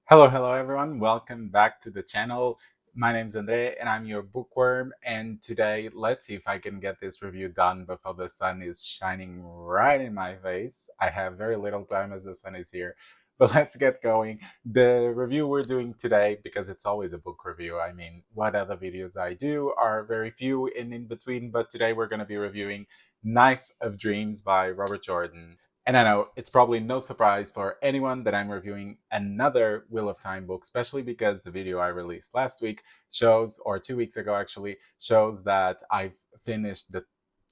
Hello everyone. Welcome back to the channel. My name's Andre and I'm your bookworm. And today, let's see if I can get this review done before the sun is shining right in my face. I have very little time as the sun is here, but let's get going. The review we're doing today, because it's always a book review. I mean, what other videos I do are very few and in between, but today we're going to be reviewing Knife of Dreams by Robert Jordan. And I know it's probably no surprise for anyone that I'm reviewing another Wheel of Time book, especially because the video I released last week shows, or 2 weeks ago actually, shows that I've finished the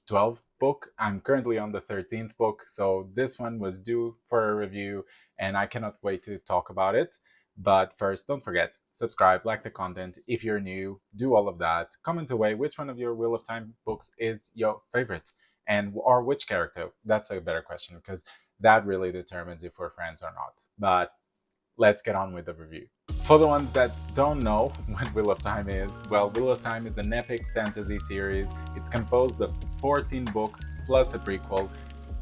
12th book. I'm currently on the 13th book, so this one was due for a review and I cannot wait to talk about it. But first, don't forget, subscribe, like the content. If you're new, do all of that. Comment away which one of your Wheel of Time books is your favorite and or which character. That's a better question because that really determines if we're friends or not. But let's get on with the review. For the ones that don't know what Wheel of Time is, well, Wheel of Time is an epic fantasy series. It's composed of 14 books plus a prequel.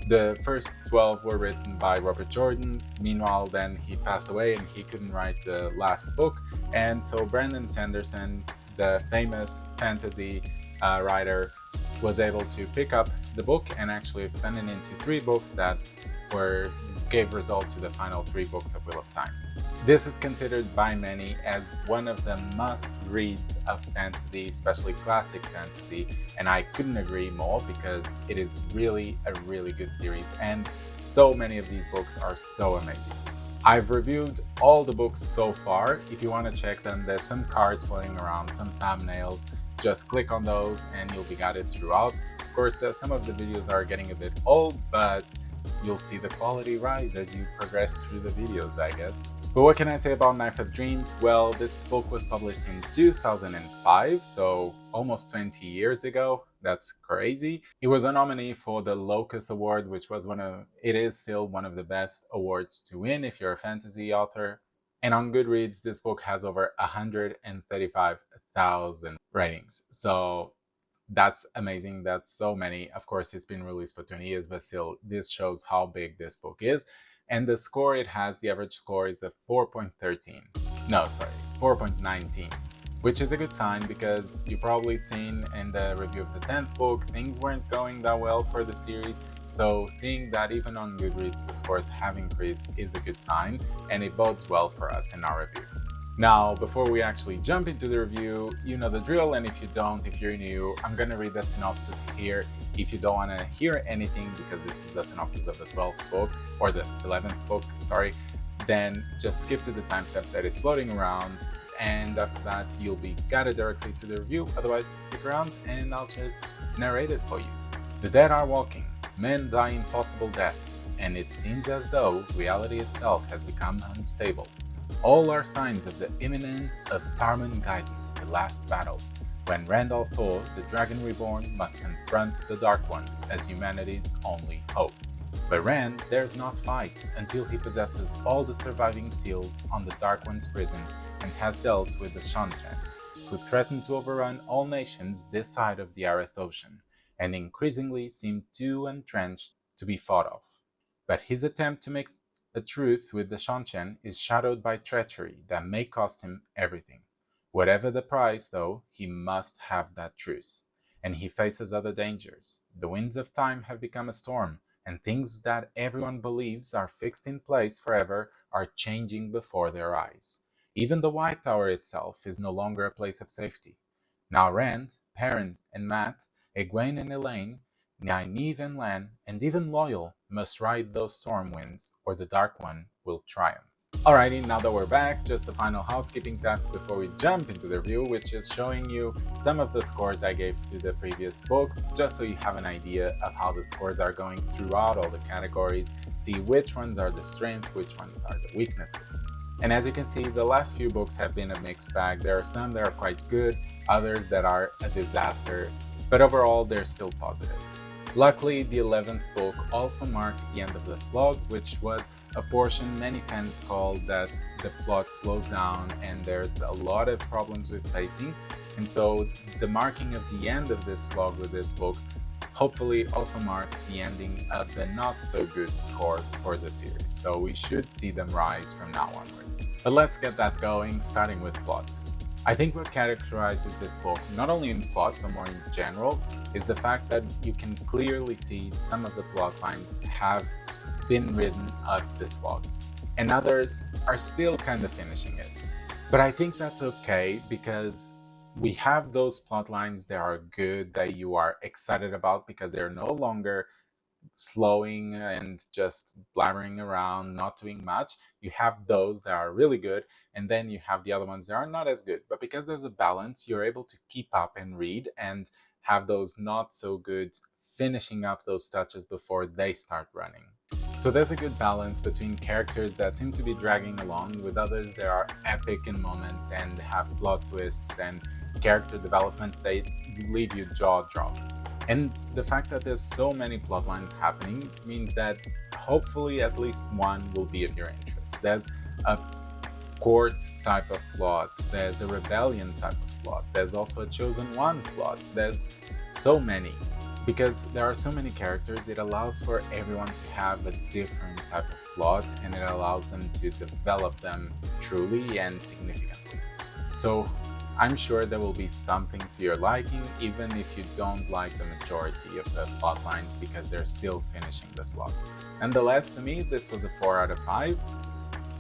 The first 12 were written by Robert Jordan. Meanwhile, then he passed away and he couldn't write the last book. And so Brandon Sanderson, the famous fantasy writer, was able to pick up the book and actually expand it into 3 books that gave result to the final 3 books of Wheel of Time. This is considered by many as one of the must-reads of fantasy, especially classic fantasy, and I couldn't agree more because it is really a really good series and so many of these books are so amazing. I've reviewed all the books so far. If you want to check them, there's some cards floating around, some thumbnails. Just click on those and you'll be guided throughout. Of course, some of the videos are getting a bit old, but you'll see the quality rise as you progress through the videos, I guess. But what can I say about Knife of Dreams? Well, this book was published in 2005, so almost 20 years ago. That's crazy. It was a nominee for the Locus Award, which was it is still one of the best awards to win if you're a fantasy author. And on Goodreads, this book has over 135,000 ratings. So that's amazing. That's so many. Of course, it's been released for 20 years, but still, this shows how big this book is. And the score it has, the average score is a 4.13. No, sorry, 4.19, which is a good sign because you've probably seen in the review of the 10th book, things weren't going that well for the series. So seeing that even on Goodreads, the scores have increased is a good sign, and it bodes well for us in our review. Now, before we actually jump into the review, you know the drill, and if you don't, if you're new, I'm going to read the synopsis here. If you don't want to hear anything, because this is the synopsis of the 12th book, or the 11th book, sorry, then just skip to the timestamp that is floating around, and after that, you'll be guided directly to the review. Otherwise, stick around, and I'll just narrate it for you. The dead are walking. Men die impossible deaths, and it seems as though reality itself has become unstable. All are signs of the imminence of Tarmangaydi, the last battle, when Randall Thor, the Dragon Reborn, must confront the Dark One as humanity's only hope. But Rand dares not fight until he possesses all the surviving seals on the Dark One's prison and has dealt with the Shanchan, who threaten to overrun all nations this side of the Areth Ocean, and increasingly seem too entrenched to be fought off. But his attempt to make a truce with the Shanchan is shadowed by treachery that may cost him everything. Whatever the price, though, he must have that truce. And he faces other dangers. The winds of time have become a storm, and things that everyone believes are fixed in place forever are changing before their eyes. Even the White Tower itself is no longer a place of safety. Now Rand, Perrin, and Mat, Egwene and Elaine, Nynaeve and Lan, and even Loyal must ride those storm winds, or the Dark One will triumph. Alrighty, now that we're back, just the final housekeeping task before we jump into the review, which is showing you some of the scores I gave to the previous books, just so you have an idea of how the scores are going throughout all the categories, see which ones are the strength, which ones are the weaknesses. And as you can see, the last few books have been a mixed bag. There are some that are quite good, others that are a disaster, but overall they're still positive. Luckily, the 11th book also marks the end of the slog, which was a portion many fans called that the plot slows down and there's a lot of problems with pacing. And so the marking of the end of this slog with this book hopefully also marks the ending of the not so good scores for the series, so we should see them rise from now onwards. But let's get that going, starting with plot. I think what characterizes this book, not only in plot but more in general, is the fact that you can clearly see some of the plot lines have been written of the slog, and others are still kind of finishing it. But I think that's okay because we have those plot lines that are good, that you are excited about because they're no longer slowing and just blabbering around, not doing much. You have those that are really good, and then you have the other ones that are not as good. But because there's a balance, you're able to keep up and read and have those not so good finishing up those touches before they start running. So there's a good balance between characters that seem to be dragging along with others that are epic in moments and have plot twists and character developments that leave you jaw dropped. And the fact that there's so many plot lines happening means that hopefully at least one will be of your interest. There's a court type of plot, there's a rebellion type of plot, there's also a chosen one plot, there's so many. Because there are so many characters, it allows for everyone to have a different type of plot, and it allows them to develop them truly and significantly. So I'm sure there will be something to your liking, even if you don't like the majority of the plot lines because they're still finishing the slog. Nonetheless, for me, this was a 4 out of 5,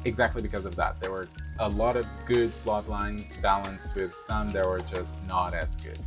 exactly because of that. There were a lot of good plot lines balanced with some that were just not as good.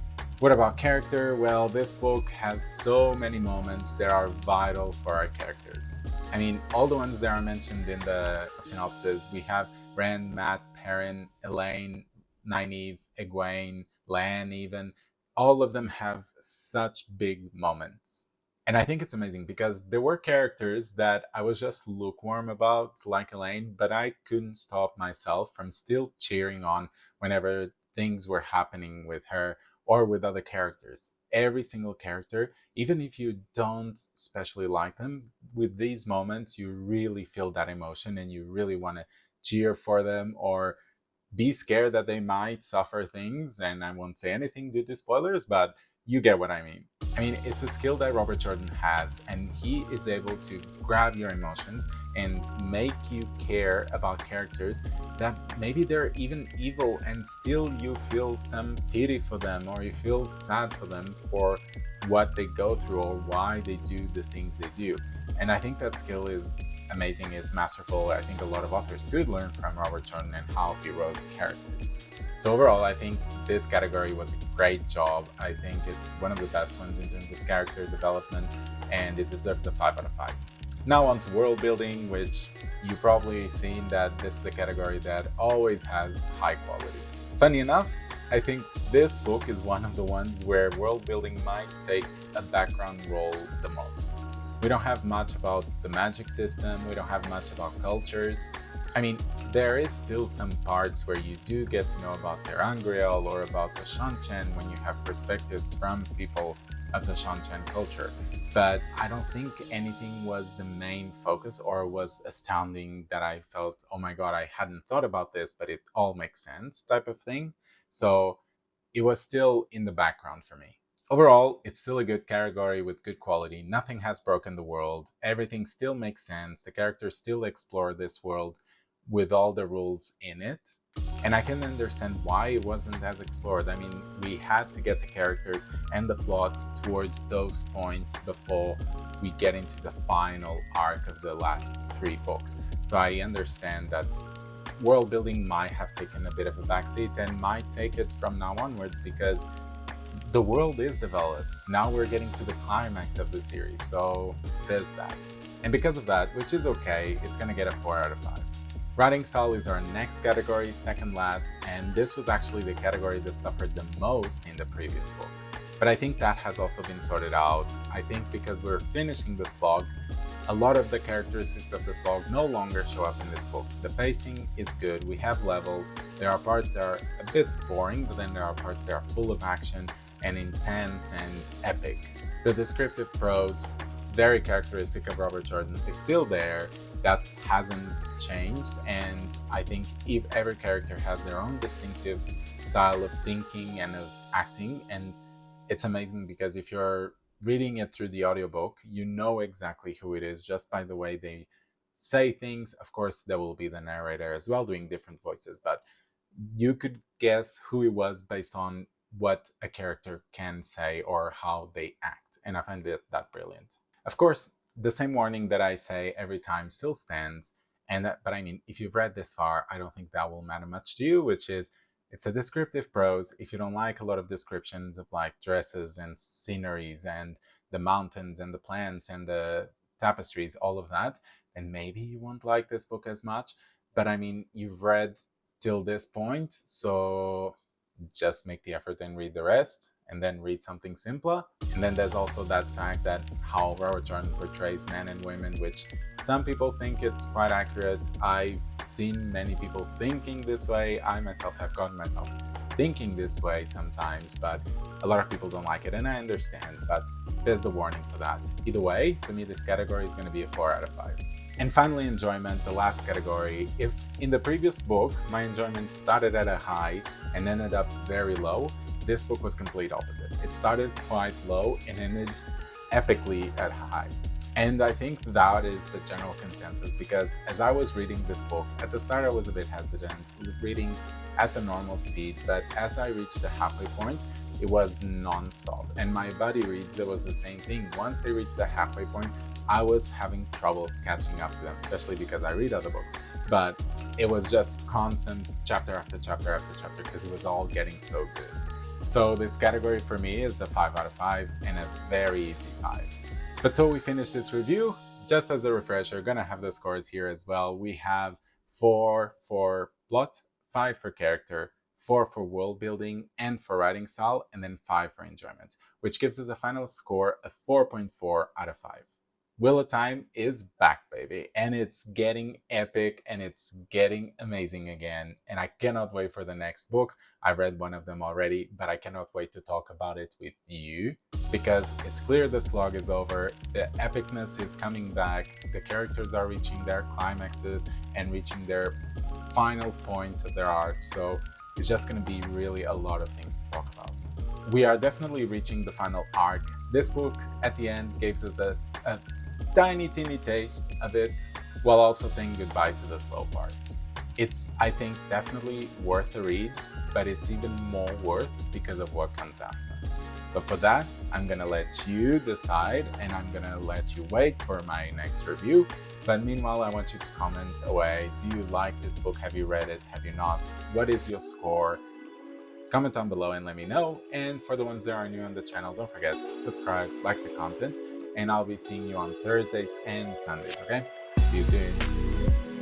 What about character? Well, this book has so many moments that are vital for our characters. I mean, all the ones that are mentioned in the synopsis, we have Ren, Matt, Perrin, Elaine, Nynaeve, Egwene, Lan even. All of them have such big moments. And I think it's amazing because there were characters that I was just lukewarm about, like Elaine, but I couldn't stop myself from still cheering on whenever things were happening with her or with other characters. Every single character, even if you don't especially like them, with these moments you really feel that emotion and you really want to cheer for them or be scared that they might suffer things. And I won't say anything due to spoilers, but you get what I mean. I mean, it's a skill that Robert Jordan has, and he is able to grab your emotions and make you care about characters that maybe they're even evil, and still you feel some pity for them, or you feel sad for them for what they go through or why they do the things they do. And I think that skill is amazing, is masterful. I think a lot of authors could learn from Robert Jordan and how he wrote characters. So overall, I think this category was a great job. I think it's one of the best ones in terms of character development, and it deserves a 5 out of 5. Now on to world building, which you've probably seen that this is a category that always has high quality. Funny enough, I think this book is one of the ones where world building might take a background role the most. We don't have much about the magic system, we don't have much about cultures. I mean, there is still some parts where you do get to know about Terangriel or about the Shanchen when you have perspectives from people of the Shanchen culture. But I don't think anything was the main focus or was astounding that I felt, oh my god, I hadn't thought about this, but it all makes sense type of thing. So it was still in the background for me. Overall, it's still a good category with good quality. Nothing has broken the world. Everything still makes sense. The characters still explore this world with all the rules in it. And I can understand why it wasn't as explored. I mean, we had to get the characters and the plot towards those points before we get into the final arc of the last 3 books. So I understand that world building might have taken a bit of a backseat and might take it from now onwards because the world is developed. Now we're getting to the climax of the series, so there's that. And because of that, which is okay, it's gonna get a 4 out of 5. Writing style is our next category, second last, and this was actually the category that suffered the most in the previous book. But I think that has also been sorted out. I think because we're finishing the slog, a lot of the characteristics of the slog no longer show up in this book. The pacing is good, we have levels, there are parts that are a bit boring, but then there are parts that are full of action and intense and epic. The descriptive prose, very characteristic of Robert Jordan, is still there. That hasn't changed, and I think if every character has their own distinctive style of thinking and of acting, and it's amazing because if you're reading it through the audiobook, you know exactly who it is just by the way they say things. Of course, there will be the narrator as well doing different voices, but you could guess who it was based on what a character can say or how they act. And I find that brilliant. Of course, the same warning that I say every time still stands. But I mean, if you've read this far, I don't think that will matter much to you, which is it's a descriptive prose. If you don't like a lot of descriptions of like dresses and sceneries and the mountains and the plants and the tapestries, all of that, then maybe you won't like this book as much. But I mean, you've read till this point, so just make the effort and read the rest, and then read something simpler. And then there's also that fact that how Robert Jordan portrays men and women, which some people think it's quite accurate. I've seen many people thinking this way. I myself have gotten myself thinking this way sometimes, but a lot of people don't like it, and I understand, but there's the warning for that. Either way, for me, this category is going to be a 4 out of 5. And finally, enjoyment, the last category. If in the previous book, my enjoyment started at a high and ended up very low, this book was complete opposite. It started quite low and ended epically at high. And I think that is the general consensus, because as I was reading this book, at the start I was a bit hesitant, reading at the normal speed, but as I reached the halfway point, it was non-stop. And my buddy reads, it was the same thing. Once they reached the halfway point, I was having troubles catching up to them, especially because I read other books. But it was just constant chapter after chapter after chapter, because it was all getting so good. So this category for me is a 5 out of 5 and a very easy 5. But so we finish this review. Just as a refresher, gonna have the scores here as well. We have 4 for plot, 5 for character, 4 for world building and for writing style, and then 5 for enjoyment, which gives us a final score of 4.4 out of 5. Wheel of Time is back, baby, and it's getting epic and it's getting amazing again, and I cannot wait for the next books. I've read one of them already, but I cannot wait to talk about it with you, because it's clear the slog is over, the epicness is coming back, the characters are reaching their climaxes and reaching their final points of their arc, so it's just going to be really a lot of things to talk about. We are definitely reaching the final arc. This book at the end gives us a tiny teeny taste of it, while also saying goodbye to the slow parts. It's, I think, definitely worth a read, but it's even more worth because of what comes after. But for that, I'm gonna let you decide, and I'm gonna let you wait for my next review. But meanwhile, I want you to comment away. Do you like this book? Have you read it? Have you not? What is your score? Comment down below and let me know. And for the ones that are new on the channel, don't forget, subscribe, like the content, and I'll be seeing you on Thursdays and Sundays, okay? See you soon.